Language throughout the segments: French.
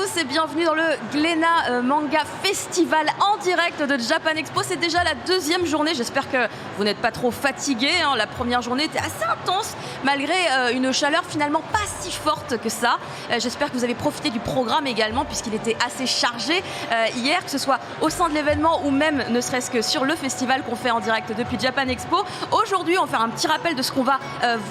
tous et bienvenue dans le Glénat Manga Festival en direct de Japan Expo. C'est déjà la deuxième journée, j'espère que vous n'êtes pas trop fatigués. La première journée était assez intense malgré une chaleur finalement pas si forte que ça. J'espère que vous avez profité du programme également puisqu'il était assez chargé hier, que ce soit au sein de l'événement ou même ne serait-ce que sur le festival qu'on fait en direct depuis Japan Expo. Aujourd'hui, on va faire un petit rappel de ce qu'on va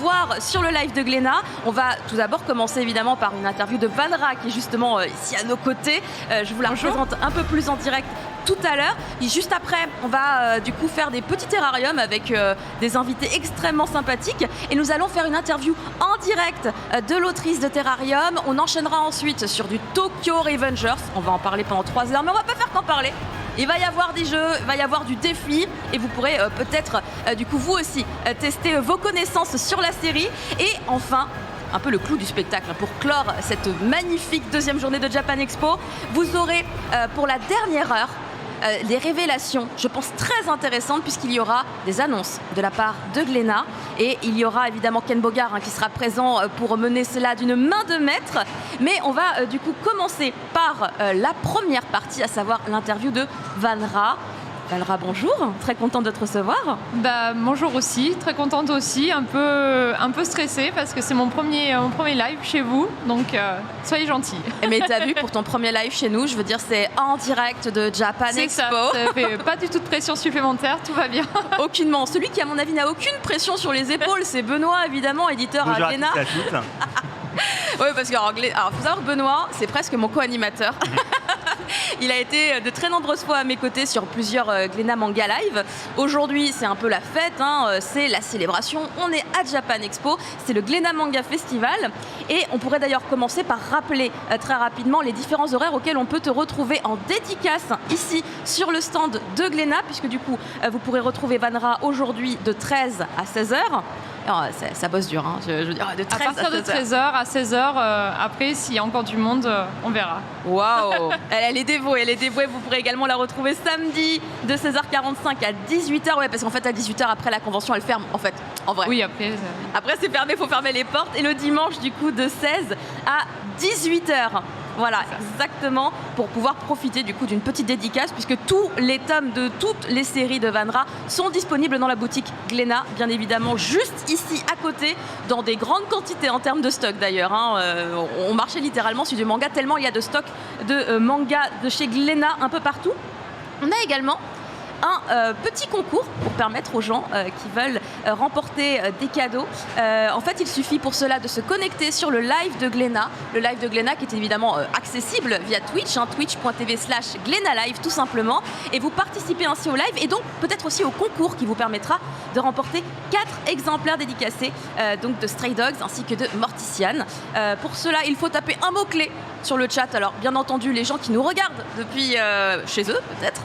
voir sur le live de Glénat. On va tout d'abord commencer évidemment par une interview de Vanra qui est justement ici à nos côtés. Je vous la présente un peu plus en direct tout à l'heure. Et juste après, on va du coup faire des petits terrariums avec des invités extrêmement sympathiques. Et nous allons faire une interview en direct de l'autrice de Terrarium. On enchaînera ensuite sur du Tokyo Revengers. On va en parler pendant 3 heures, mais on va pas faire qu'en parler. Il va y avoir des jeux, il va y avoir du défi et vous pourrez peut-être du coup vous aussi tester vos connaissances sur la série. Et enfin, un peu le clou du spectacle pour clore cette magnifique deuxième journée de Japan Expo, vous aurez pour la dernière heure des révélations, je pense très intéressantes, puisqu'il y aura des annonces de la part de Glénat et il y aura évidemment Ken Bogard qui sera présent pour mener cela d'une main de maître. Mais on va du coup commencer par la première partie, à savoir l'interview de Vanra. Vanra, bonjour, très contente de te recevoir. Bonjour aussi, très contente aussi, un peu stressée parce que c'est mon premier live chez vous, donc soyez gentils. Mais t'as vu, pour ton premier live chez nous, je veux dire, c'est en direct de Japan Expo. Ça fait pas du tout de pression supplémentaire, tout va bien. Aucunement. Celui qui, à mon avis, n'a aucune pression sur les épaules, c'est Benoît, évidemment, éditeur à Glénat. Oui, parce que alors, faut savoir que Benoît, c'est presque mon co-animateur. Il a été de très nombreuses fois à mes côtés sur plusieurs Glénat Manga Live. Aujourd'hui, c'est un peu la fête, c'est la célébration. On est à Japan Expo, c'est le Glénat Manga Festival. Et on pourrait d'ailleurs commencer par rappeler très rapidement les différents horaires auxquels on peut te retrouver en dédicace ici sur le stand de Glénat, puisque du coup, vous pourrez retrouver Vanra aujourd'hui de 13 à 16h. Alors, ça bosse dur, je veux dire, de 13 à partir de 13h à 16h, après, s'il y a encore du monde, on verra. Waouh. Elle est dévouée, vous pourrez également la retrouver samedi de 16h45 à 18h, ouais, parce qu'en fait à 18h après la convention elle ferme, en fait, en vrai. Oui, après c'est fermé, il faut fermer les portes, et le dimanche du coup de 16 à 18h. Voilà, exactement, pour pouvoir profiter du coup d'une petite dédicace, puisque tous les tomes de toutes les séries de Vanra sont disponibles dans la boutique Glénat, bien évidemment, juste ici à côté, dans des grandes quantités en termes de stock d'ailleurs. On marchait littéralement sur du manga, tellement il y a de stock de manga de chez Glénat un peu partout. On a également un petit concours pour permettre aux gens qui veulent remporter des cadeaux. En fait, il suffit pour cela de se connecter sur le live de Glénat. Le live de Glénat qui est évidemment accessible via Twitch, twitch.tv/GlénatLive tout simplement. Et vous participez ainsi au live et donc peut-être aussi au concours qui vous permettra de remporter 4 exemplaires dédicacés donc de Stray Dogs ainsi que de Mortician. Pour cela, il faut taper un mot-clé sur le chat. Alors bien entendu, les gens qui nous regardent depuis chez eux, peut-être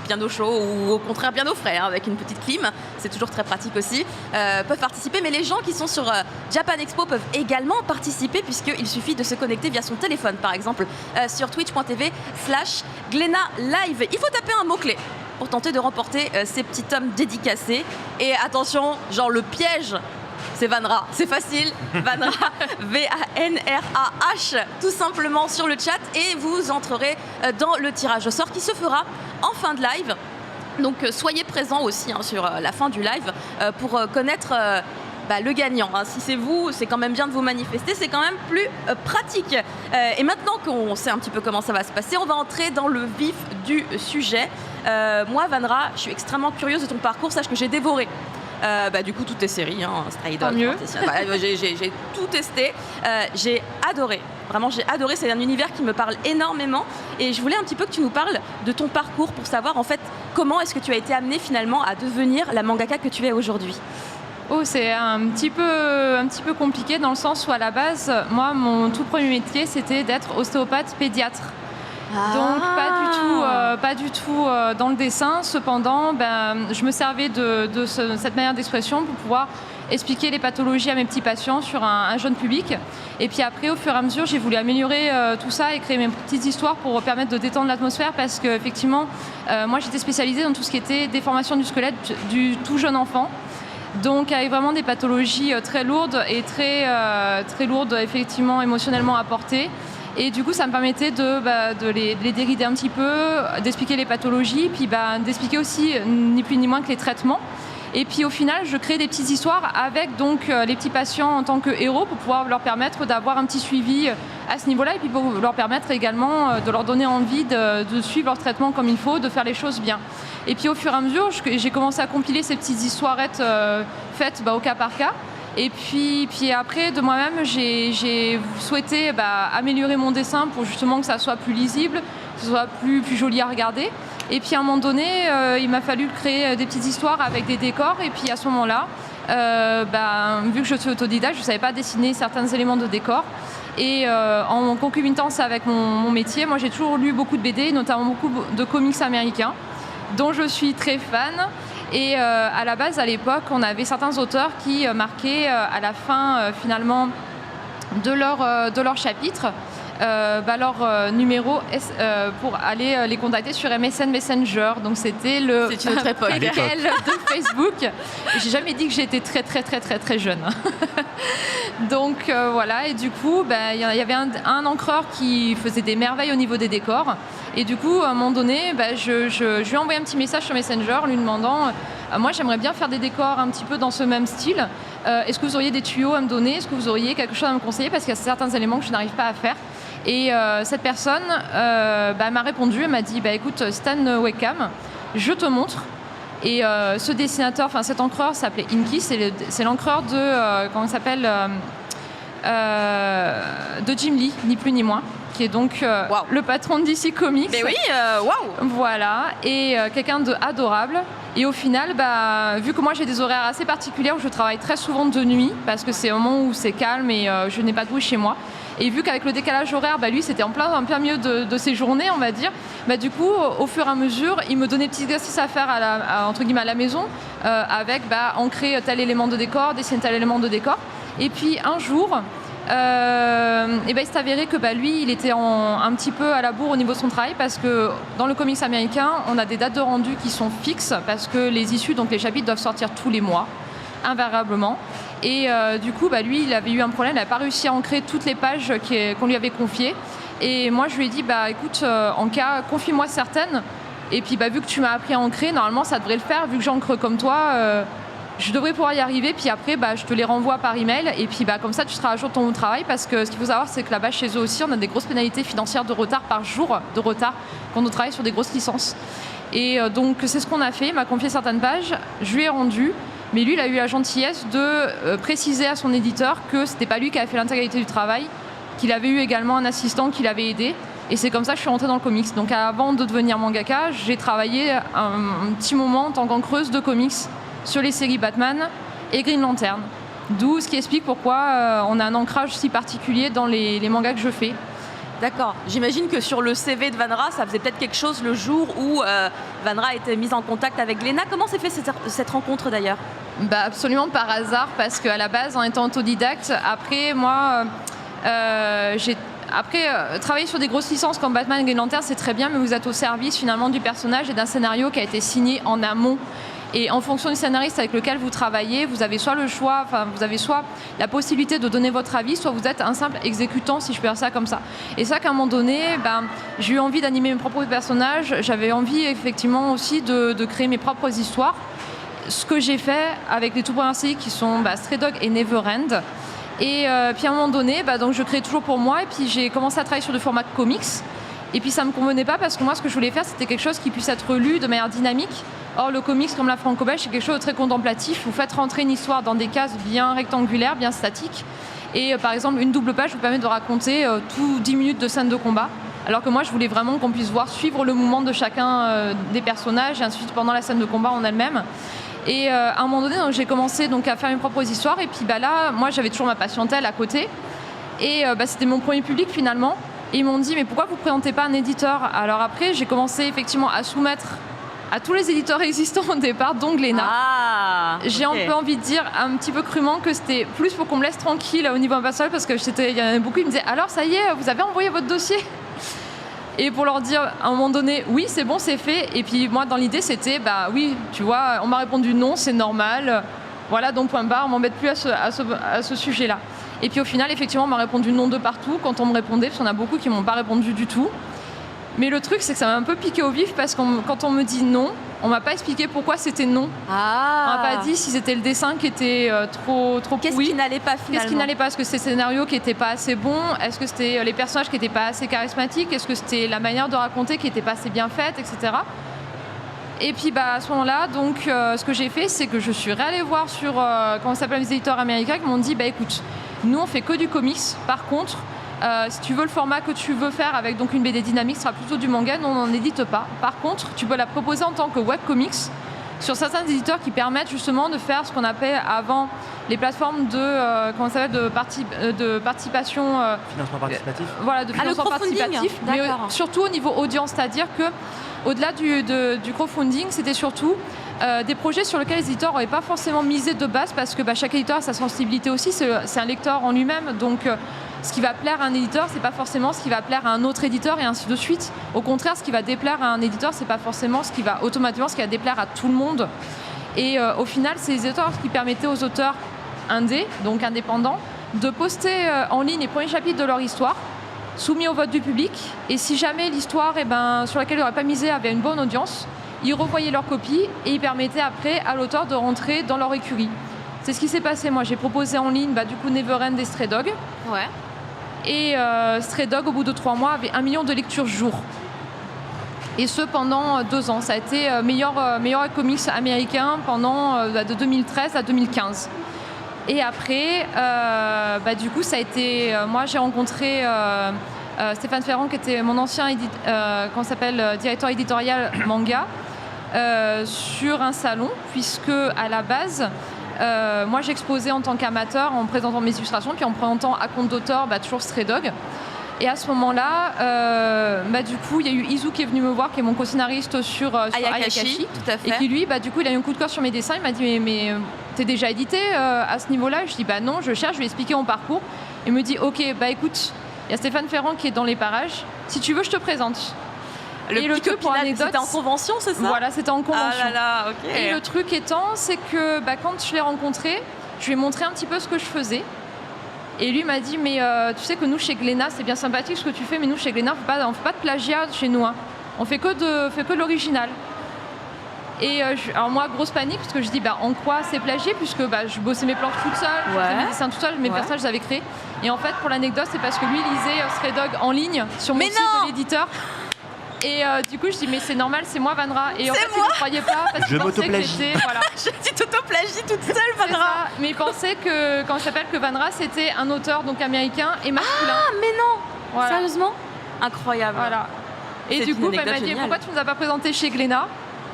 bien au chaud ou au contraire bien au frais, avec une petite clim, c'est toujours très pratique aussi, peuvent participer. Mais les gens qui sont sur Japan Expo peuvent également participer, puisqu'il suffit de se connecter via son téléphone, par exemple, sur twitch.tv/GlénatLive. Il faut taper un mot-clé pour tenter de remporter ces petits tomes dédicacés. Et attention, genre le piège, c'est Vanra, c'est facile, Vanra, V-A-N-R-A-H, tout simplement sur le chat, et vous entrerez dans le tirage au sort qui se fera en fin de live. Donc soyez présents aussi sur la fin du live pour connaître le gagnant. Si c'est vous, c'est quand même bien de vous manifester, c'est quand même plus pratique. Et maintenant qu'on sait un petit peu comment ça va se passer, on va entrer dans le vif du sujet. Moi, Vanra, je suis extrêmement curieuse de ton parcours, sache que j'ai dévoré du coup toutes tes séries, Stray Dogs, j'ai tout testé, j'ai adoré, vraiment j'ai adoré, c'est un univers qui me parle énormément et je voulais un petit peu que tu nous parles de ton parcours pour savoir en fait comment est-ce que tu as été amenée finalement à devenir la mangaka que tu es aujourd'hui. C'est un petit peu compliqué dans le sens où à la base, moi mon tout premier métier c'était d'être ostéopathe pédiatre. Donc pas du tout dans le dessin. Cependant, je me servais de cette manière d'expression pour pouvoir expliquer les pathologies à mes petits patients sur un jeune public. Et puis après, au fur et à mesure, j'ai voulu améliorer tout ça et créer mes petites histoires pour permettre de détendre l'atmosphère parce qu'effectivement, moi j'étais spécialisée dans tout ce qui était déformation du squelette du tout jeune enfant. Donc avec vraiment des pathologies très lourdes et très lourdes effectivement émotionnellement à porter. Et du coup, ça me permettait de les dérider un petit peu, d'expliquer les pathologies, puis d'expliquer aussi ni plus ni moins que les traitements. Et puis au final, je crée des petites histoires avec donc les petits patients en tant que héros pour pouvoir leur permettre d'avoir un petit suivi à ce niveau-là et puis pour leur permettre également de leur donner envie de suivre leur traitement comme il faut, de faire les choses bien. Et puis au fur et à mesure, j'ai commencé à compiler ces petites histoirettes faites au cas par cas. Et puis après, de moi-même, j'ai souhaité améliorer mon dessin pour justement que ça soit plus lisible, que ce soit plus joli à regarder. Et puis à un moment donné, il m'a fallu créer des petites histoires avec des décors. Et puis à ce moment-là, vu que je suis autodidacte, je ne savais pas dessiner certains éléments de décor. Et en concomitance avec mon métier, moi j'ai toujours lu beaucoup de BD, notamment beaucoup de comics américains, dont je suis très fan. Et à la base, à l'époque, on avait certains auteurs qui marquaient à la fin, finalement, de leur chapitre, leur numéro pour aller les contacter sur MSN Messenger. Donc c'était le préquel de Facebook. J'ai jamais dit que j'étais très très très très très jeune. Donc voilà, et du coup il y avait un encreur qui faisait des merveilles au niveau des décors. Et du coup à un moment donné je lui ai envoyé un petit message sur Messenger lui demandant moi j'aimerais bien faire des décors un petit peu dans ce même style. Est-ce que vous auriez des tuyaux à me donner? Est-ce que vous auriez quelque chose à me conseiller? Parce qu'il y a certains éléments que je n'arrive pas à faire. Et cette personne m'a répondu, elle m'a dit écoute Stan Wickham, je te montre. Et ce dessinateur, cet encreur s'appelait Inky, c'est l'encreur de comment il s'appelle de Jim Lee, ni plus ni moins, qui est donc le patron de DC Comics. Mais oui, waouh. Voilà, et quelqu'un d'adorable. Et au final, vu que moi j'ai des horaires assez particuliers où je travaille très souvent de nuit, parce que c'est un moment où c'est calme et je n'ai pas de bruit chez moi. Et vu qu'avec le décalage horaire, lui c'était en plein milieu de ses journées, on va dire, du coup, au fur et à mesure, il me donnait des petits exercices à faire entre guillemets à la maison, avec ancrer tel élément de décor, dessiner tel élément de décor. Et puis un jour, il s'est avéré que lui, il était un petit peu à la bourre au niveau de son travail parce que dans le comics américain, on a des dates de rendu qui sont fixes parce que les issues, donc les chapitres, doivent sortir tous les mois, invariablement. Et du coup, lui, il avait eu un problème, il n'avait pas réussi à ancrer toutes les pages qu'on lui avait confiées. Et moi, je lui ai dit, écoute, en cas, confie-moi certaines. Et puis, vu que tu m'as appris à ancrer, normalement, ça devrait le faire. Vu que j'encre comme toi, je devrais pouvoir y arriver. Puis après, je te les renvoie par email. Et puis, comme ça, tu seras à jour de ton travail. Parce que ce qu'il faut savoir, c'est que là-bas, chez eux aussi, on a des grosses pénalités financières de retard par jour de retard quand on travaille sur des grosses licences. Et donc, c'est ce qu'on a fait. Il m'a confié certaines pages. Je lui ai rendu. Mais lui, il a eu la gentillesse de préciser à son éditeur que c'était pas lui qui avait fait l'intégralité du travail, qu'il avait eu également un assistant qui l'avait aidé. Et c'est comme ça que je suis rentrée dans le comics. Donc avant de devenir mangaka, j'ai travaillé un petit moment en tant qu'encreuse de comics sur les séries Batman et Green Lantern. D'où ce qui explique pourquoi on a un ancrage si particulier dans les mangas que je fais. D'accord. J'imagine que sur le CV de Vanra, ça faisait peut-être quelque chose le jour où Vanra était mise en contact avec Glénat. Comment s'est fait cette rencontre d'ailleurs ? Absolument par hasard, parce qu'à la base, en étant autodidacte, après, moi, travailler sur des grosses licences comme Batman et Green Lantern, c'est très bien, mais vous êtes au service finalement du personnage et d'un scénario qui a été signé en amont. Et en fonction du scénariste avec lequel vous travaillez, vous avez soit le choix, vous avez soit la possibilité de donner votre avis, soit vous êtes un simple exécutant, si je peux dire ça comme ça. Et ça, qu'à un moment donné, j'ai eu envie d'animer mes propres personnages. J'avais envie effectivement aussi de créer mes propres histoires. Ce que j'ai fait avec les tout premières séries qui sont Stray Dog et Neverend. Et puis à un moment donné, donc je créais toujours pour moi. Et puis j'ai commencé à travailler sur des formats comics. Et puis ça ne me convenait pas parce que moi, ce que je voulais faire, c'était quelque chose qui puisse être lu de manière dynamique. Or, le comics, comme la franco-belge, c'est quelque chose de très contemplatif. Vous faites rentrer une histoire dans des cases bien rectangulaires, bien statiques. Et par exemple, une double page vous permet de raconter tout 10 minutes de scène de combat. Alors que moi, je voulais vraiment qu'on puisse suivre le mouvement de chacun des personnages et ensuite pendant la scène de combat en elle-même. Et à un moment donné, donc, j'ai commencé donc, à faire mes propres histoires. Et puis là, moi, j'avais toujours ma patientèle à côté. Et c'était mon premier public finalement. Et ils m'ont dit, mais pourquoi vous ne présentez pas un éditeur ? Alors après, j'ai commencé effectivement à soumettre à tous les éditeurs existants au départ, dont Glénat. J'ai un peu envie de dire, un petit peu crûment, que c'était plus pour qu'on me laisse tranquille au niveau personnel, parce que il y en avait beaucoup qui me disaient, alors ça y est, vous avez envoyé votre dossier ? Et pour leur dire, à un moment donné, oui, c'est bon, c'est fait. Et puis moi, dans l'idée, c'était, oui, tu vois, on m'a répondu non, c'est normal. Voilà, donc point barre, on m'embête plus à ce sujet-là. Et puis au final, effectivement, on m'a répondu non de partout quand on me répondait, parce qu'il y en a beaucoup qui m'ont pas répondu du tout. Mais le truc, c'est que ça m'a un peu piqué au vif parce que quand on me dit non, on m'a pas expliqué pourquoi c'était non. Ah. On m'a pas dit si c'était le dessin qui était trop Qu'est-ce qui n'allait pas finalement? Qu'est-ce qui n'allait pas? Est-ce que c'était le scénario qui était pas assez bon? Est-ce que c'était les personnages qui étaient pas assez charismatiques? Est-ce que c'était la manière de raconter qui était pas assez bien faite, etc. Et puis à ce moment-là, donc ce que j'ai fait, c'est que je suis réallée voir sur comment ça s'appelle, les éditeurs américains qui m'ont dit écoute, nous on fait que du comics. Par contre, si tu veux le format que tu veux faire avec donc une BD dynamique, ce sera plutôt du manga, nous on n'en édite pas. Par contre, tu peux la proposer en tant que webcomics sur certains éditeurs qui permettent justement de faire ce qu'on appelait avant les plateformes de participation. Financement participatif. Voilà, de financement participatif. Mais surtout au niveau audience, c'est-à-dire que au-delà du crowdfunding, c'était surtout des projets sur lesquels les éditeurs n'auraient pas forcément misé de base parce que chaque éditeur a sa sensibilité aussi, c'est un lecteur en lui-même. Donc ce qui va plaire à un éditeur, c'est pas forcément ce qui va plaire à un autre éditeur et ainsi de suite. Au contraire, ce qui va déplaire à un éditeur, c'est pas forcément ce qui va déplaire à tout le monde. Et au final, c'est les éditeurs qui permettaient aux auteurs indés, donc indépendants, de poster en ligne les premiers chapitres de leur histoire, soumis au vote du public. Et si jamais l'histoire sur laquelle ils n'auraient pas misé avait une bonne audience, ils revoyaient leur copie et ils permettaient après à l'auteur de rentrer dans leur écurie. C'est ce qui s'est passé. Moi, j'ai proposé en ligne du coup Neverend et Stray Dog. Ouais. Et Stray Dog, au bout de 3 mois, avait 1 million de lectures jour. Et ce, pendant 2 ans. Ça a été meilleur comics américain pendant de 2013 à 2015. Et après, du coup, ça a été... moi, j'ai rencontré Stéphane Ferrand, qui était mon ancien directeur éditorial manga, sur un salon, puisque à la base... moi j'exposais en tant qu'amateur en présentant mes illustrations puis en présentant à compte d'auteur toujours Stray Dog, et à ce moment-là du coup il y a eu Izu qui est venu me voir, qui est mon co-scénariste sur Ayakashi, tout à fait. et qui lui du coup il a eu un coup de cœur sur mes dessins. Il m'a dit mais t'es déjà édité à ce niveau-là? Je dis non, je cherche, je lui ai expliqué mon parcours. Il me dit ok, écoute, il y a Stéphane Ferrand qui est dans les parages, si tu veux je te présente. Et le truc, pour anecdote, c'était en convention, c'est ça? Voilà, c'était en convention. Ah là là, ok. Et le truc étant, c'est que quand je l'ai rencontré, je lui ai montré un petit peu ce que je faisais. Et lui m'a dit, mais tu sais que nous, chez Glénat, c'est bien sympathique ce que tu fais, mais nous, chez Glénat, on ne fait pas de plagiat chez nous. Hein. On fait que de l'original. Et alors moi, grosse panique, parce que je dis, en quoi c'est plagié, puisque je bossais mes planches toute seule, je faisais mes dessins toute seule, mes personnages, je les avais créés. Et en fait, pour l'anecdote, c'est parce que lui, il lisait Stray Dog en ligne sur mon site de l'éditeur. Et du coup, je dis, mais c'est normal, c'est moi, Vanra. Et en fait, il ne croyait pas parce qu'il pensait que j'étais. Voilà. Tu t'auto-plagies toute seule, Vanra. Mais il pensait que Vanra, c'était un auteur donc américain et masculin. Ah, mais non. Voilà. Sérieusement? Incroyable. Voilà. Et du coup, elle m'a dit, pourquoi tu ne nous as pas présenté chez Glénat?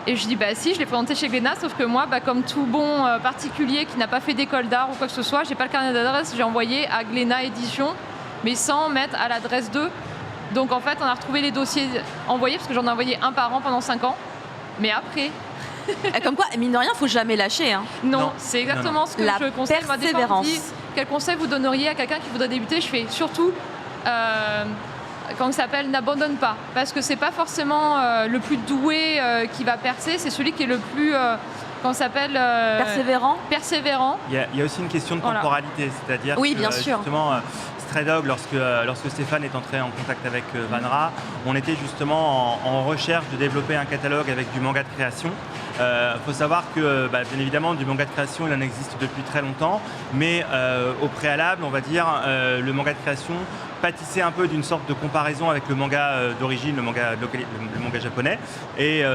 Et je dis, si, je l'ai présenté chez Glénat, sauf que moi, comme tout bon particulier qui n'a pas fait d'école d'art ou quoi que ce soit, j'ai pas le carnet d'adresse, j'ai envoyé à Glénat Édition, mais sans mettre à l'adresse 2. Donc en fait, on a retrouvé les dossiers envoyés, parce que j'en ai envoyé un par an pendant 5 ans. Mais après... Comme quoi, mine de rien, il ne faut jamais lâcher. Hein. Non, c'est exactement ce que je conseille. La persévérance. Quel conseil vous donneriez à quelqu'un qui voudrait débuter? Je fais surtout, n'abandonne pas. Parce que c'est pas forcément le plus doué qui va percer, c'est celui qui est le plus... Persévérant. Il y a aussi une question de temporalité, c'est-à-dire oui, bien sûr. Justement, Stray Dog, lorsque Stéphane est entré en contact avec Vanra, on était justement en recherche de développer un catalogue avec du manga de création. Faut savoir que, bien évidemment, du manga de création, il en existe depuis très longtemps, mais au préalable, on va dire, le manga de création pâtissait un peu d'une sorte de comparaison avec le manga d'origine, le manga japonais. Et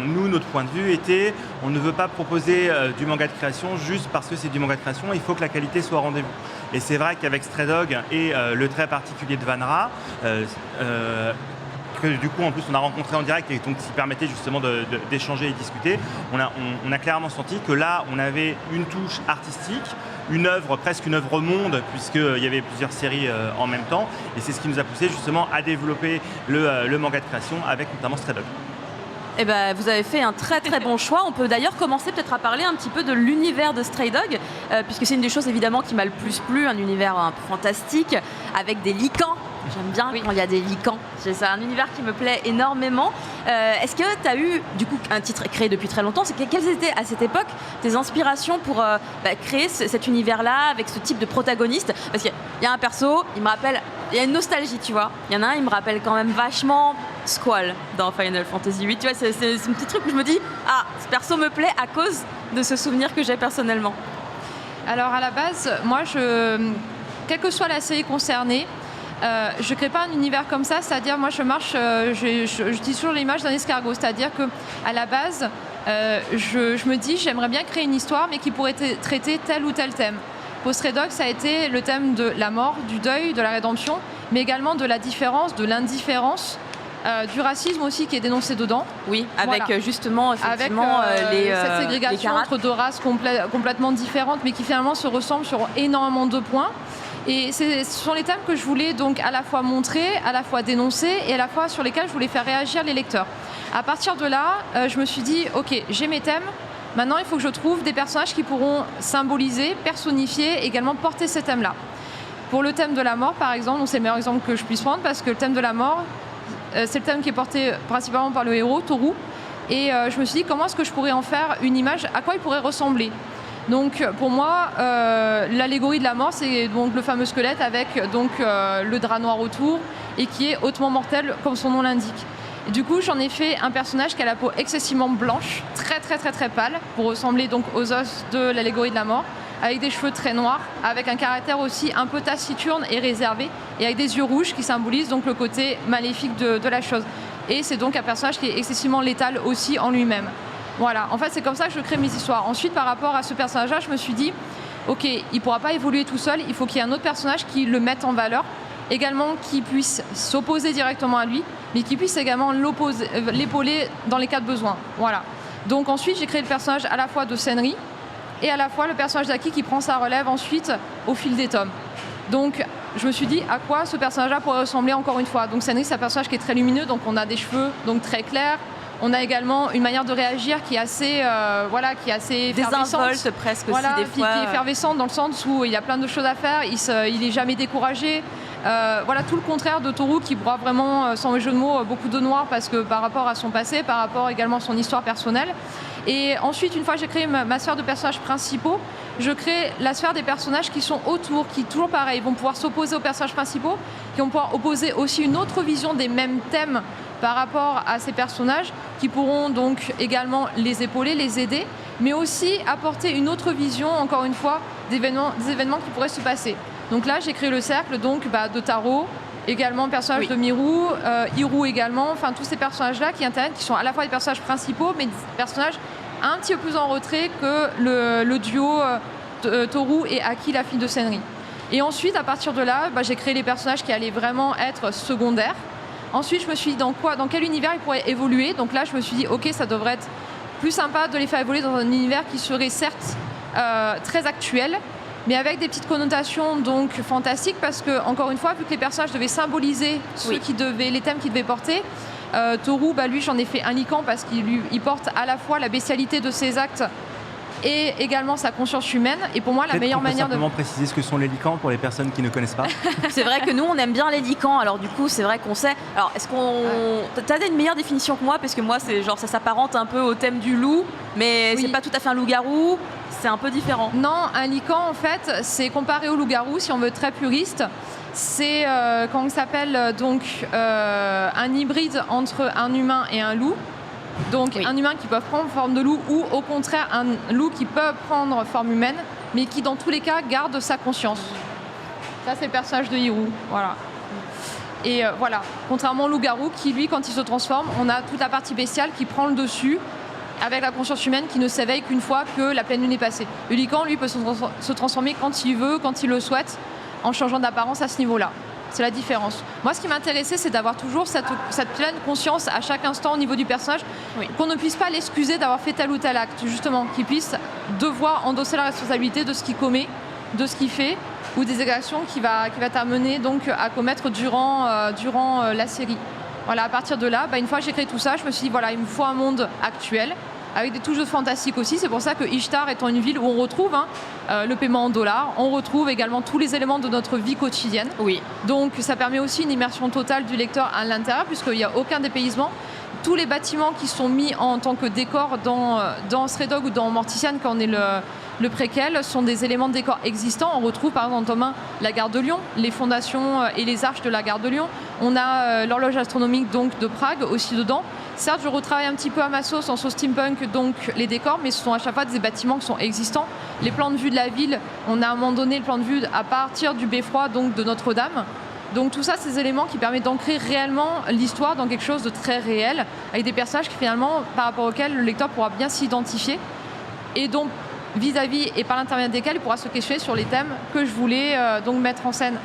nous, notre point de vue était, on ne veut pas proposer du manga de création juste parce que c'est du manga de création, il faut que la qualité soit au rendez-vous. Et c'est vrai qu'avec Stray Dog et le trait particulier de Vanra, que du coup en plus on a rencontré en direct et donc qui permettait justement d'échanger et discuter, on a clairement senti que là on avait une touche artistique, presque une œuvre monde, puisqu'il y avait plusieurs séries en même temps, et c'est ce qui nous a poussé justement à développer le manga de création avec notamment Stray Dog. Eh ben, vous avez fait un très très bon choix. On peut d'ailleurs commencer peut-être à parler un petit peu de l'univers de Stray Dog, puisque c'est une des choses évidemment qui m'a le plus plu, un univers un peu fantastique, avec des licans J'aime bien quand il y a des licans. C'est un univers qui me plaît énormément. Est-ce que tu as eu, du coup, un titre créé depuis très longtemps, quelles étaient à cette époque tes inspirations pour créer cet univers-là avec ce type de protagoniste? Parce qu'il y a un perso, il me rappelle, il y a une nostalgie, tu vois. Il y en a un, il me rappelle quand même vachement Squall dans Final Fantasy VIII. Tu vois, c'est un petit truc où je me dis, ah, ce perso me plaît à cause de ce souvenir que j'ai personnellement. Alors à la base, moi, quelle que soit la série concernée, je ne crée pas un univers comme ça, c'est-à-dire moi je marche, je dis toujours l'image d'un escargot, c'est-à-dire qu'à la base, je me dis j'aimerais bien créer une histoire mais qui pourrait traiter tel ou tel thème. Pour Stray Dogs, ça a été le thème de la mort, du deuil, de la rédemption, mais également de la différence, de l'indifférence, du racisme aussi qui est dénoncé dedans. Oui, avec voilà. Justement effectivement cette ségrégation entre deux races complètement différentes mais qui finalement se ressemblent sur énormément de points. Et ce sont les thèmes que je voulais donc à la fois montrer, à la fois dénoncer et à la fois sur lesquels je voulais faire réagir les lecteurs. À partir de là, je me suis dit, ok, j'ai mes thèmes, maintenant il faut que je trouve des personnages qui pourront symboliser, personnifier, également porter ces thèmes-là. Pour le thème de la mort, par exemple, c'est le meilleur exemple que je puisse prendre parce que le thème de la mort, c'est le thème qui est porté principalement par le héros, Toru. Et je me suis dit, comment est-ce que je pourrais en faire une image, à quoi il pourrait ressembler ? Donc pour moi, l'allégorie de la mort, c'est donc le fameux squelette avec donc, le drap noir autour et qui est hautement mortel comme son nom l'indique. Et du coup, j'en ai fait un personnage qui a la peau excessivement blanche, très pâle, pour ressembler donc aux os de l'allégorie de la mort, avec des cheveux très noirs, avec un caractère aussi un peu taciturne et réservé, et avec des yeux rouges qui symbolisent donc le côté maléfique de la chose. Et c'est donc un personnage qui est excessivement létal aussi en lui-même. Voilà, en fait c'est comme ça que je crée mes histoires. Ensuite par rapport à ce personnage-là, je me suis dit, ok, il ne pourra pas évoluer tout seul, il faut qu'il y ait un autre personnage qui le mette en valeur, également qui puisse s'opposer directement à lui, mais qui puisse également l'épauler dans les cas de besoin. Voilà. Donc ensuite j'ai créé le personnage à la fois de Senri et à la fois le personnage d'Aki qui prend sa relève ensuite au fil des tomes. Donc je me suis dit à quoi ce personnage-là pourrait ressembler encore une fois. Donc Senri c'est un personnage qui est très lumineux, donc on a des cheveux donc très clairs. On a également une manière de réagir qui est assez, qui est assez effervescente. Désinvolte presque voilà, aussi des fois. Qui est effervescente dans le sens où il y a plein de choses à faire, il n'est jamais découragé. Voilà tout le contraire de Toru qui broie vraiment, sans jeu de mots, beaucoup de noir parce que par rapport à son passé, par rapport également à son histoire personnelle. Et ensuite, une fois que j'ai créé ma sphère de personnages principaux, je crée la sphère des personnages qui sont autour, qui toujours pareil, vont pouvoir s'opposer aux personnages principaux, qui vont pouvoir opposer aussi une autre vision des mêmes thèmes par rapport à ces personnages, qui pourront donc également les épauler, les aider, mais aussi apporter une autre vision, encore une fois, des événements qui pourraient se passer. Donc là, j'ai créé le cercle donc, de Taro, également le personnage de Miru, Hiru également, enfin tous ces personnages-là qui interviennent, qui sont à la fois des personnages principaux, mais des personnages un petit peu plus en retrait que le duo Toru et Aki, la fille de Senri. Et ensuite, à partir de là, j'ai créé les personnages qui allaient vraiment être secondaires. Ensuite, je me suis dit dans quel univers ils pourraient évoluer. Donc là, je me suis dit, ok, ça devrait être plus sympa de les faire évoluer dans un univers qui serait certes très actuel, mais avec des petites connotations donc fantastiques parce que, encore une fois, vu que les personnages devaient symboliser les thèmes qu'ils devaient porter, Toru, lui, j'en ai fait un lican parce qu'il porte à la fois la bestialité de ses actes et également sa conscience humaine. Et pour moi, la meilleure manière de... simplement préciser ce que sont les licans pour les personnes qui ne connaissent pas. C'est vrai que nous, on aime bien les licans. Alors du coup, c'est vrai qu'on sait... Alors, est-ce qu'on... T'as une meilleure définition que moi? Parce que moi, c'est genre, ça s'apparente un peu au thème du loup, mais c'est pas tout à fait un loup-garou. C'est un peu différent. Non, un lican, en fait, c'est comparé au loup-garou, si on veut être très puriste. C'est, comment ça s'appelle, donc, un hybride entre un humain et un loup. Donc un humain qui peut prendre forme de loup ou au contraire un loup qui peut prendre forme humaine mais qui dans tous les cas garde sa conscience. Ça c'est le personnage de Hiru, voilà. Et voilà, contrairement au loup-garou qui lui quand il se transforme, on a toute la partie bestiale qui prend le dessus avec la conscience humaine qui ne s'éveille qu'une fois que la pleine lune est passée. Le lican lui peut se transformer quand il veut, quand il le souhaite, en changeant d'apparence à ce niveau-là. C'est la différence. Moi, ce qui m'intéressait, c'est d'avoir toujours cette pleine conscience à chaque instant au niveau du personnage, qu'on ne puisse pas l'excuser d'avoir fait tel ou tel acte, justement, qu'il puisse devoir endosser la responsabilité de ce qu'il commet, de ce qu'il fait, ou des actions qu'il va t'amener donc à commettre durant la série. Voilà, à partir de là, une fois que j'ai créé tout ça, je me suis dit, voilà, il me faut un monde actuel, avec des touches de fantastique aussi. C'est pour ça que Ishtar étant une ville où on retrouve le paiement en dollars, on retrouve également tous les éléments de notre vie quotidienne. Oui. Donc ça permet aussi une immersion totale du lecteur à l'intérieur, puisqu'il n'y a aucun dépaysement. Tous les bâtiments qui sont mis en tant que décor dans Stray Dog ou dans Mortician, quand on est le préquel, sont des éléments de décor existants. On retrouve par exemple dans Thomas la gare de Lyon, les fondations et les arches de la gare de Lyon. On a l'horloge astronomique donc de Prague aussi dedans. Certes, je retravaille un petit peu à ma sauce, en sauce steampunk, donc les décors, mais ce sont à chaque fois des bâtiments qui sont existants. Les plans de vue de la ville, on a à un moment donné le plan de vue à partir du beffroi, donc de Notre-Dame. Donc tout ça, ces éléments qui permettent d'ancrer réellement l'histoire dans quelque chose de très réel, avec des personnages qui finalement, par rapport auxquels le lecteur pourra bien s'identifier, et donc vis-à-vis et par l'intermédiaire desquels il pourra se questionner sur les thèmes que je voulais donc mettre en scène.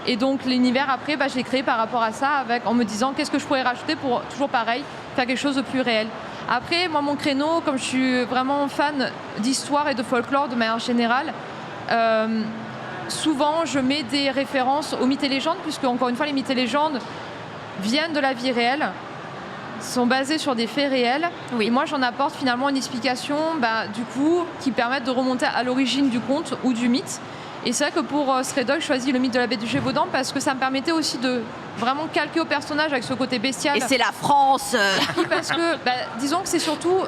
Et donc l'univers après, je l'ai créé par rapport à ça, en me disant qu'est-ce que je pourrais rajouter pour, toujours pareil, faire quelque chose de plus réel. Après, moi mon créneau, comme je suis vraiment fan d'histoire et de folklore de manière générale, souvent je mets des références aux mythes et légendes, puisque encore une fois les mythes et légendes viennent de la vie réelle, sont basés sur des faits réels. Oui. Et moi j'en apporte finalement une explication du coup qui permet de remonter à l'origine du conte ou du mythe. Et c'est vrai que pour Stray Dog, je choisis le mythe de la bête du Gévaudan parce que ça me permettait aussi de vraiment calquer au personnage avec ce côté bestial. Et c'est la France. Parce que, disons que c'est surtout,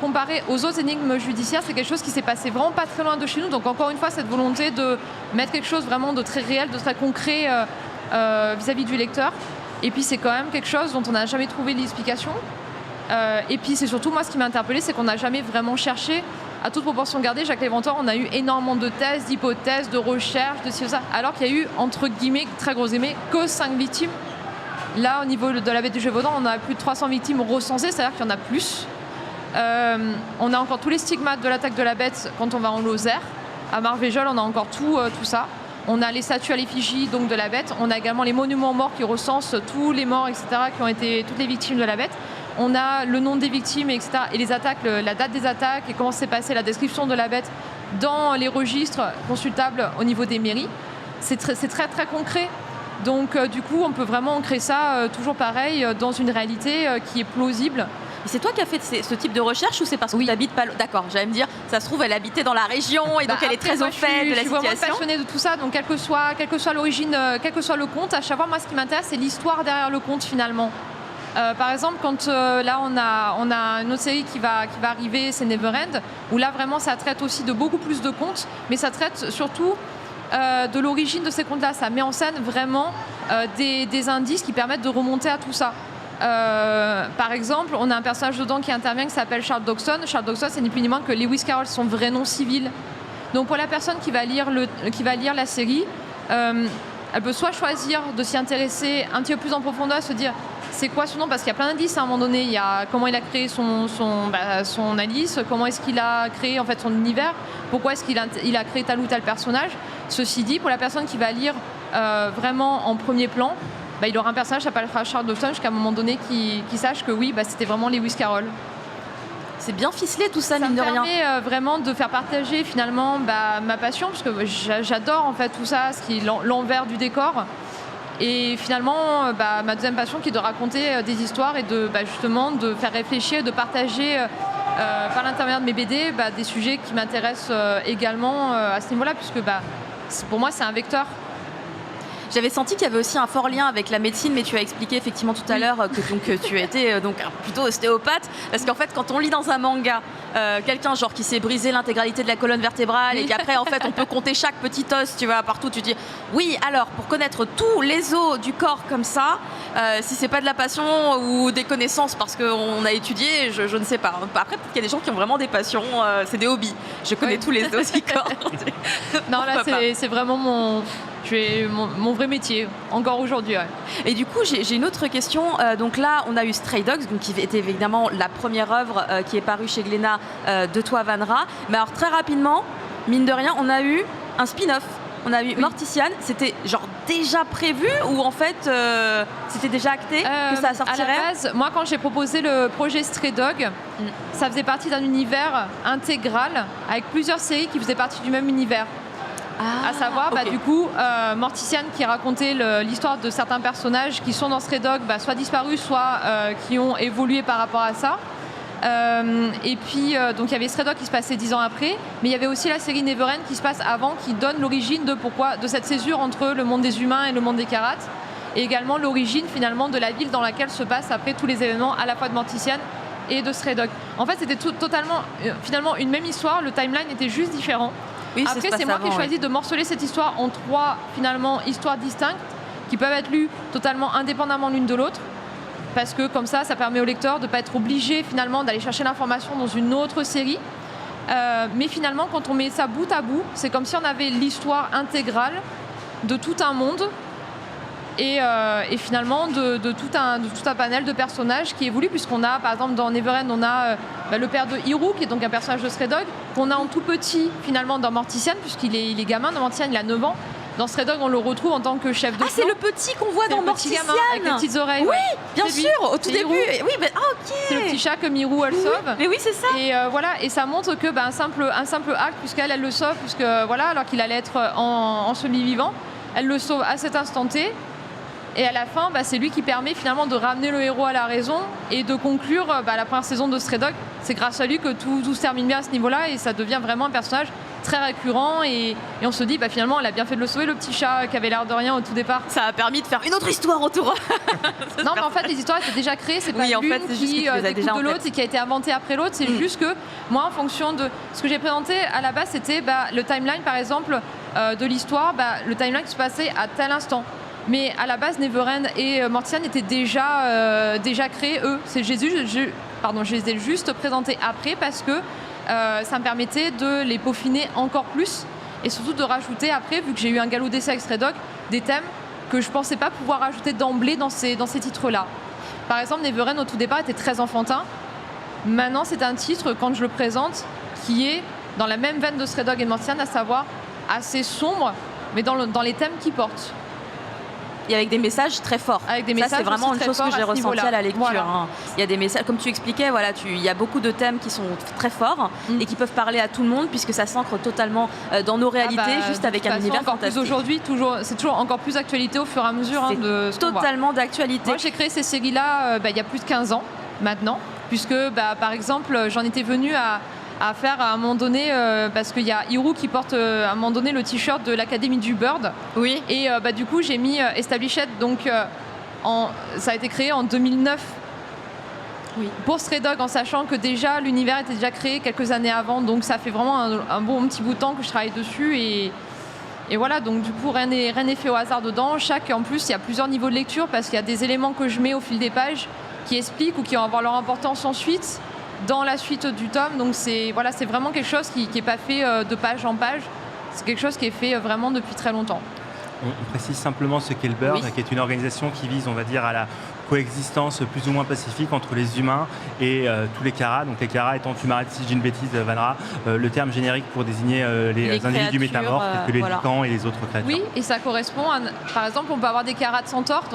comparé aux autres énigmes judiciaires, c'est quelque chose qui s'est passé vraiment pas très loin de chez nous. Donc encore une fois, cette volonté de mettre quelque chose vraiment de très réel, de très concret vis-à-vis du lecteur. Et puis c'est quand même quelque chose dont on n'a jamais trouvé l'explication. Et puis c'est surtout, moi, ce qui m'a interpellée, c'est qu'on n'a jamais vraiment cherché. À toute proportion gardée, Jacques Léventreur, on a eu énormément de thèses, d'hypothèses, de recherches, de ci, de ça, alors qu'il y a eu, entre guillemets, très gros guillemets, que 5 victimes. Là, au niveau de la bête du Gévaudan, on a plus de 300 victimes recensées, c'est-à-dire qu'il y en a plus. On a encore tous les stigmates de l'attaque de la bête quand on va en Lozère. À Marvejols, on a encore tout ça. On a les statues à l'effigie donc de la bête. On a également les monuments morts qui recensent tous les morts, etc., qui ont été toutes les victimes de la bête. On a le nom des victimes, etc. Et les attaques, la date des attaques et comment s'est passée la description de la bête dans les registres consultables au niveau des mairies. C'est très, très concret. Donc, du coup, on peut vraiment ancrer ça toujours pareil dans une réalité qui est plausible. Et c'est toi qui as fait ce type de recherche ou c'est parce que tu habites pas... D'accord, j'allais me dire, ça se trouve, elle habitait dans la région et donc elle est très au fait de la situation. Je suis vraiment passionnée de tout ça, donc quelle que soit l'origine, quel que soit le conte, à chaque fois, moi, ce qui m'intéresse, c'est l'histoire derrière le conte, finalement. Par exemple, quand là, on a une autre série qui va arriver, c'est Neverend, où là, vraiment, ça traite aussi de beaucoup plus de contes, mais ça traite surtout de l'origine de ces contes-là. Ça met en scène vraiment des indices qui permettent de remonter à tout ça. Par exemple, on a un personnage dedans qui intervient qui s'appelle Charles Dodgson. Charles Dodgson, c'est ni plus ni moins que Lewis Carroll, son vrai nom civil. Donc pour la personne qui va lire la série, elle peut soit choisir de s'y intéresser un petit peu plus en profondeur, se dire c'est quoi son nom, parce qu'il y a plein d'indices à un moment donné. Il y a comment il a créé son Alice, comment est-ce qu'il a créé en fait son univers, pourquoi est-ce qu'il a créé tel ou tel personnage. Ceci dit, pour la personne qui va lire vraiment en premier plan, il aura un personnage qui s'appellera Charles Dodgson jusqu'à un moment donné qui sache que oui, c'était vraiment Lewis Carroll. C'est bien ficelé tout ça, mine de rien. Ça me permet vraiment de faire partager finalement ma passion, parce que j'adore en fait tout ça, ce qui est l'envers du décor. Et finalement, ma deuxième passion qui est de raconter des histoires et justement de faire réfléchir, de partager par l'intermédiaire de mes BD des sujets qui m'intéressent également à ce niveau-là, puisque pour moi c'est un vecteur. J'avais senti qu'il y avait aussi un fort lien avec la médecine, mais tu as expliqué effectivement tout à l'heure que tu étais plutôt ostéopathe, parce qu'en fait quand on lit dans un manga quelqu'un genre qui s'est brisé l'intégralité de la colonne vertébrale et qu'après en fait on peut compter chaque petit os, tu vois, partout, tu dis oui, alors pour connaître tous les os du corps comme ça, si c'est pas de la passion ou des connaissances parce qu'on a étudié, je ne sais pas. Après peut-être qu'il y a des gens qui ont vraiment des passions, c'est des hobbies. Je connais tous les os du corps. Non, là c'est vraiment mon vrai métier, encore aujourd'hui. Ouais. Et du coup, j'ai une autre question. Donc là, on a eu Stray Dogs, donc qui était évidemment la première œuvre qui est parue chez Glénat de toi, Vanra. Mais alors très rapidement, mine de rien, on a eu un spin-off. On a eu Mortician. C'était genre déjà prévu ou en fait c'était déjà acté que ça sortirait? À la base, moi quand j'ai proposé le projet Stray Dog, ça faisait partie d'un univers intégral avec plusieurs séries qui faisaient partie du même univers. À savoir, du coup, Mortician qui racontait l'histoire de certains personnages qui sont dans Stray Dog, soit disparus, soit qui ont évolué par rapport à ça. Et puis, donc il y avait Stray Dog qui se passait 10 ans après, mais il y avait aussi la série Neverend qui se passe avant, qui donne l'origine de cette césure entre le monde des humains et le monde des Karats, et également l'origine finalement de la ville dans laquelle se passent après tous les événements à la fois de Mortician et de Stray Dog. En fait, c'était totalement, finalement, une même histoire, le timeline était juste différent. Oui, après, c'est moi qui ai choisi de morceler cette histoire en 3, finalement, histoires distinctes, qui peuvent être lues totalement indépendamment l'une de l'autre, parce que comme ça permet au lecteur de ne pas être obligé finalement d'aller chercher l'information dans une autre série. Mais finalement, quand on met ça bout à bout, c'est comme si on avait l'histoire intégrale de tout un monde et finalement de tout un panel de personnages qui évoluent, puisqu'on a, par exemple, dans Neverend, on a le père de Hiro, qui est donc un personnage de Stray Dog, qu'on a en tout petit finalement dans Mortician, puisqu'il est gamin. Dans Mortician, il a 9 ans. Dans Stray Dog, on le retrouve en tant que chef de clan. Ah, c'est le petit qu'on voit dans Mortician, avec les petites oreilles. Oui, bien sûr, au tout début. Oui, ok. C'est le petit chat que Miru, elle sauve. Mais oui, c'est ça. Et voilà, et ça montre que un simple acte, puisqu'elle le sauve, alors qu'il allait être en semi-vivant, elle le sauve à cet instant T. Et à la fin, c'est lui qui permet finalement de ramener le héros à la raison et de conclure la première saison de Stray Dog. C'est grâce à lui que tout se termine bien à ce niveau-là, et ça devient vraiment un personnage très récurrent, et on se dit finalement elle a bien fait de le sauver, le petit chat qui avait l'air de rien au tout départ. Ça a permis de faire une autre histoire autour. Non, mais en fait les histoires étaient déjà créées, c'est pas l'une qui découle de l'autre et qui a été inventée après l'autre, c'est juste que moi, en fonction de ce que j'ai présenté à la base, c'était le timeline par exemple de l'histoire, le timeline qui se passait à tel instant. Mais à la base, Neverend et Mortician étaient déjà créés, eux. Je les ai juste présentés après parce que ça me permettait de les peaufiner encore plus, et surtout de rajouter après, vu que j'ai eu un galop d'essai avec Stray Dog, des thèmes que je ne pensais pas pouvoir rajouter d'emblée dans ces titres-là. Par exemple, Neverend au tout départ était très enfantin. Maintenant, c'est un titre, quand je le présente, qui est dans la même veine de Stray Dog et de Mortician, à savoir assez sombre, mais dans les thèmes qu'il porte. Et avec des messages très forts. Avec des messages, c'est vraiment une chose que j'ai ressentie à la lecture. Voilà. Il y a des messages, comme tu expliquais, il y a beaucoup de thèmes qui sont très forts et qui peuvent parler à tout le monde, puisque ça s'ancre totalement dans nos réalités, juste avec un univers fantastique. Aujourd'hui, c'est toujours encore plus d'actualité au fur et à mesure de ce qu'on voit. Totalement d'actualité. Moi, j'ai créé ces séries-là il y a plus de 15 ans maintenant, puisque par exemple, j'en étais venue à faire à un moment donné, parce qu'il y a Hiro qui porte à un moment donné le t-shirt de l'Académie du Bird. Oui. Et du coup, j'ai mis Established, donc ça a été créé en 2009 pour Stray Dog, en sachant que déjà l'univers était déjà créé quelques années avant, donc ça fait vraiment un bon petit bout de temps que je travaille dessus, et voilà, donc du coup rien n'est fait au hasard dedans. En plus, il y a plusieurs niveaux de lecture, parce qu'il y a des éléments que je mets au fil des pages qui expliquent ou qui vont avoir leur importance ensuite dans la suite du tome. Donc c'est vraiment quelque chose qui n'est pas fait de page en page, c'est quelque chose qui est fait vraiment depuis très longtemps. On précise simplement ce qu'est le Bird, qui est une organisation qui vise, on va dire, à la coexistence plus ou moins pacifique entre les humains et tous les Karats. Donc les Karats étant, tu m'arrêtes si je dis une bêtise, Vanra, le terme générique pour désigner les individus métamorphes, tels que les lycans et les autres créatures. Oui, et ça correspond par exemple, on peut avoir des Karats centaures,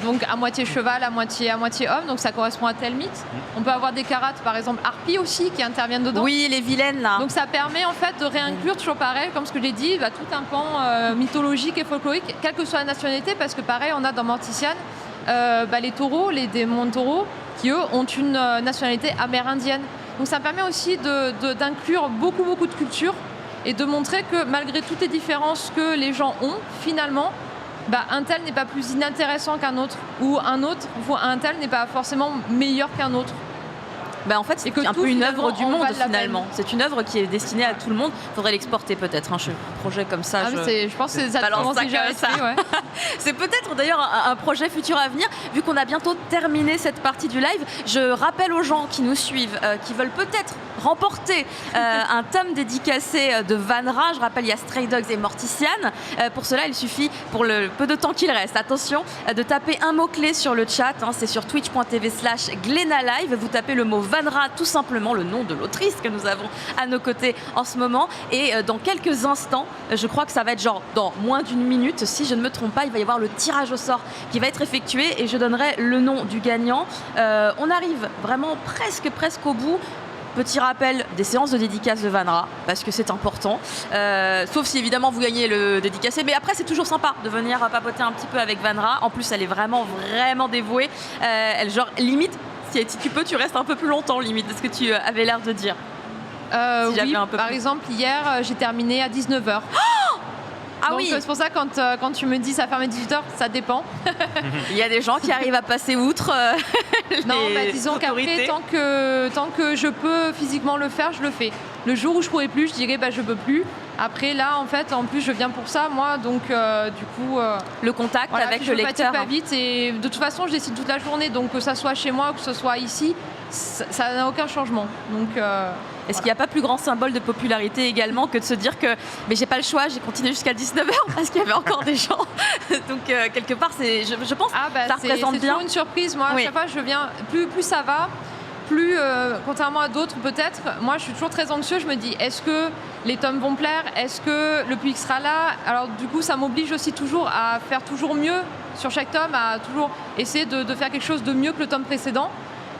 donc à moitié cheval, à moitié homme, donc ça correspond à tel mythe. On peut avoir des Karats, par exemple harpies aussi, qui interviennent dedans. Oui, les vilaines là. Donc ça permet en fait de réinclure, toujours pareil, comme ce que j'ai dit, tout un pan mythologique et folklorique, quelle que soit la nationalité, parce que pareil, on a dans Mortician les taureaux, les démons de taureaux, qui eux ont une nationalité amérindienne. Donc ça permet aussi d'inclure beaucoup de cultures, et de montrer que malgré toutes les différences que les gens ont, finalement, un tel n'est pas plus inintéressant qu'un autre, ou un tel n'est pas forcément meilleur qu'un autre. En fait, c'est un peu une œuvre du monde finalement. C'est une œuvre qui est destinée à tout le monde. Il faudrait l'exporter peut-être, un projet comme ça. Je pense que ça commence déjà à l'esprit. Ouais. C'est peut-être d'ailleurs un projet futur à venir. Vu qu'on a bientôt terminé cette partie du live, je rappelle aux gens qui nous suivent, qui veulent peut-être remporter un tome dédicacé de Vanra. Je rappelle, il y a Stray Dogs et Mortician. Pour cela, il suffit, pour le peu de temps qu'il reste, attention, de taper un mot-clé sur le chat. C'est sur twitch.tv/GlénaLive. Vous tapez le mot Vanra, tout simplement, le nom de l'autrice que nous avons à nos côtés en ce moment. Et dans quelques instants, je crois que ça va être dans moins d'une minute, si je ne me trompe pas, il va y avoir le tirage au sort qui va être effectué et je donnerai le nom du gagnant. On arrive vraiment presque au bout. Petit rappel des séances de dédicace de Vanra, parce que c'est important. Sauf si évidemment vous gagnez le dédicacé. Mais après, c'est toujours sympa de venir papoter un petit peu avec Vanra. En plus, elle est vraiment dévouée. Elle limite si tu peux, tu restes un peu plus longtemps, limite, de ce que tu avais l'air de dire. Si j'avais Oui, un peu par plus. exemple, hier, j'ai terminé à 19h. Ah Donc, oui, c'est pour ça, quand tu me dis ça ferme à 18h, ça dépend. il y a des gens qui arrivent à passer outre Non, les disons autorités. qu'après, tant que je peux physiquement le faire, je le fais. Le jour où je pourrai plus, je dirais je peux plus. Après, là, en fait, en plus, je viens pour ça, moi, donc du coup... Le contact voilà, avec puis le je fatigue lecteur. pas vite et de toute façon, je décide toute la journée, donc que ça soit chez moi ou que ce soit ici, ça n'a aucun changement. Donc... Est-ce qu'il n'y a pas plus grand symbole de popularité également que de se dire que mais j'ai pas le choix, j'ai continué jusqu'à 19h parce qu'il y avait encore des gens. Donc quelque part, je pense ça représente c'est bien. toujours une surprise. Moi, Oui. à chaque fois, je viens, plus ça va, plus, contrairement à d'autres peut-être, moi je suis toujours très anxieuse. Je me dis, est-ce que les tomes vont plaire? Est-ce que le public sera là? Alors du coup, ça m'oblige aussi toujours à faire toujours mieux sur chaque tome, à toujours essayer de faire quelque chose de mieux que le tome précédent.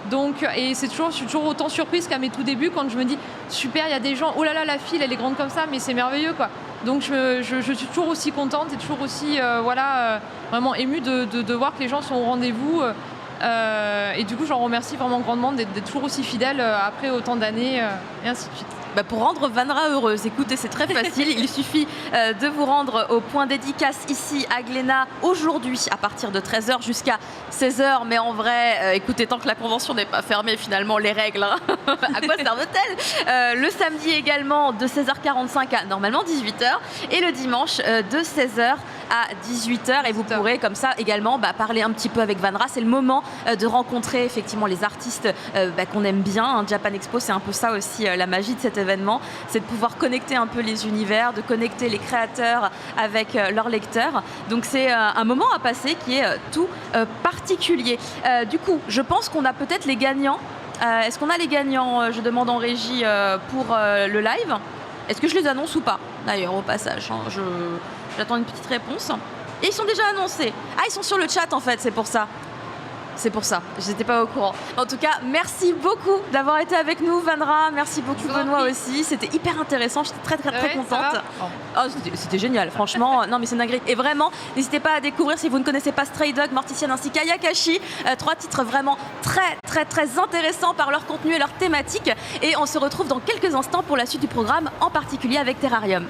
Donc, et je suis toujours autant surprise qu'à mes tout débuts quand je me dis super, il y a des gens, oh là là, la file elle est grande comme ça, mais c'est merveilleux quoi. Donc je suis toujours aussi contente et toujours aussi vraiment émue de voir que les gens sont au rendez-vous. Et du coup, j'en remercie vraiment grandement d'être toujours aussi fidèle après autant d'années et ainsi de suite. Pour rendre Vanra heureuse, écoutez, c'est très facile. Il suffit de vous rendre au point dédicace ici à Glénat aujourd'hui à partir de 13h jusqu'à 16h. Mais en vrai, écoutez, tant que la convention n'est pas fermée, finalement, les règles, hein, à quoi servent-elles? Le samedi également de 16h45 à normalement 18h et le dimanche de 16h à 18h. Et vous pourrez comme ça également parler un petit peu avec Vanra. C'est le moment de rencontrer effectivement les artistes qu'on aime bien. Hein. Japan Expo, c'est un peu ça aussi la magie de cet événement, c'est de pouvoir connecter un peu les univers, de connecter les créateurs avec leurs lecteurs. Donc c'est un moment à passer qui est tout particulier. Du coup, je pense qu'on a peut-être les gagnants. Est-ce qu'on a les gagnants? Je demande en régie pour le live. Est-ce que je les annonce ou pas? D'ailleurs, au passage, hein, j'attends une petite réponse. Et ils sont déjà annoncés. Ah, ils sont sur le chat en fait, c'est pour ça. C'est pour ça, je n'étais pas au courant. En tout cas, merci beaucoup d'avoir été avec nous, Vanra. Merci beaucoup, Benoît aussi. C'était hyper intéressant. J'étais très contente. C'était génial, franchement. Non, mais c'est une dinguerie. Et vraiment, n'hésitez pas à découvrir si vous ne connaissez pas Stray Dog, Mortician ainsi qu'Ayakashi. 3 titres vraiment très intéressants par leur contenu et leur thématique. Et on se retrouve dans quelques instants pour la suite du programme, en particulier avec Terrarium.